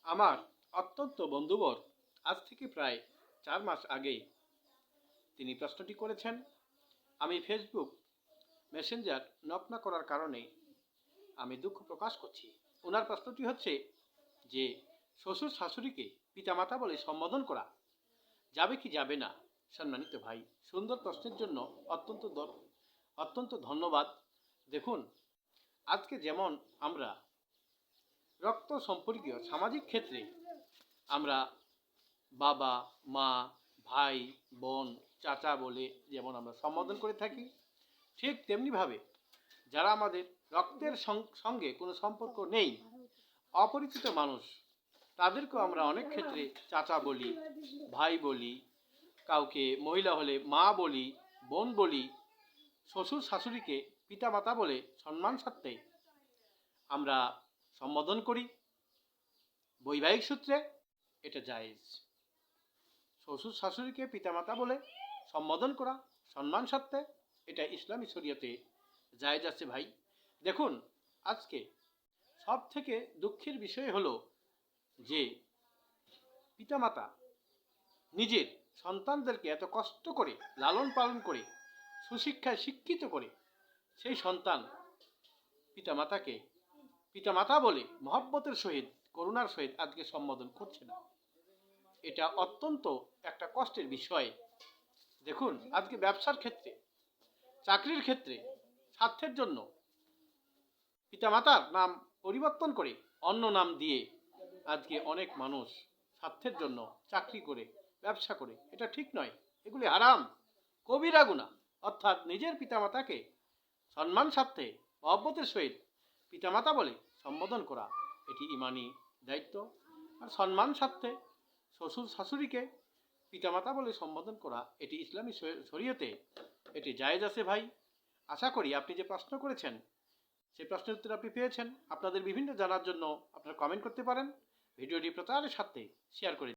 আমার অত্যন্ত বন্ধুবর আজ থেকে প্রায় 4 মাস আগে তিনি প্রশ্নটি করেছেন। আমি ফেসবুক মেসেঞ্জার নক না করার কারণে আমি দুঃখ প্রকাশ করছি। ওনার প্রশ্নটি হচ্ছে যে শ্বশুর শাশুড়িকে পিতামাতা বলে সম্বোধন করা যাবে কি যাবে না। সম্মানিত ভাই, সুন্দর প্রশ্নের জন্য অত্যন্ত ধন্যবাদ। দেখুন, আজকে যেমন আমরা রক্ত সম্পর্কীয় সামাজিক ক্ষেত্রে আমরা বাবা, মা, ভাই, বোন, চাচা বলে যেমন আমরা সম্বোধন করে থাকি, ঠিক তেমনিভাবে যারা আমাদের রক্তের সঙ্গে কোনো সম্পর্ক নেই, অপরিচিত মানুষ, তাদেরকেও আমরা অনেক ক্ষেত্রে চাচা বলি, ভাই বলি, কাউকে মহিলা হলে মা বলি, বোন বলি। শ্বশুর শাশুড়িকে পিতামাতা বলে সম্মান সাথে আমরা সম্বোধন করি। বৈবাহিক সূত্রে এটা জায়েজ। শ্বশুর শাশুড়িকে পিতামাতা বলে সম্বোধন করা সম্মান সাথে এটা ইসলামী শরীয়তে জায়েজ আছে ভাই। দেখুন, আজকে সব থেকে দুঃখের বিষয় হলো যে পিতামাতা নিজের সন্তানদেরকে এত কষ্ট করে লালন পালন করে সুশিক্ষায় শিক্ষিত করে সেই সন্তান পিতামাতাকে পিতামাতা বলে মহব্বতের সহিত করুণার সহিত আজকে সম্বোধন করছে না। এটা অত্যন্ত একটা কষ্টের বিষয়। দেখুন, আজকে ব্যবসার ক্ষেত্রে, চাকরির ক্ষেত্রে স্বার্থের জন্য পিতামাতার নাম পরিবর্তন করে অন্য নাম দিয়ে আজকে অনেক মানুষ স্বার্থের জন্য চাকরি করে ব্যবসা করে, এটা ঠিক নয়। এগুলি হারাম, কবিরা গুনাহ। অর্থাৎ নিজের পিতামাতাকে সম্মান স্বার্থে মহব্বতের সহিত পিতামাতা বলে সম্বোধন করা এটি ইমানি দায়িত্ব। আর সম্মান স্বার্থে শ্বশুর শাশুড়িকে পিতামাতা বলে সম্বোধন করা এটি ইসলামী শরীয়তে এটি জায়েজ আছে ভাই। আশা করি আপনি যে প্রশ্ন করেছেন সেই প্রশ্নের উত্তর আপনি পেয়েছেন। আপনাদের বিভিন্ন জানার জন্য আপনারা কমেন্ট করতে পারেন। ভিডিওটি প্রচারের সাথে শেয়ার করে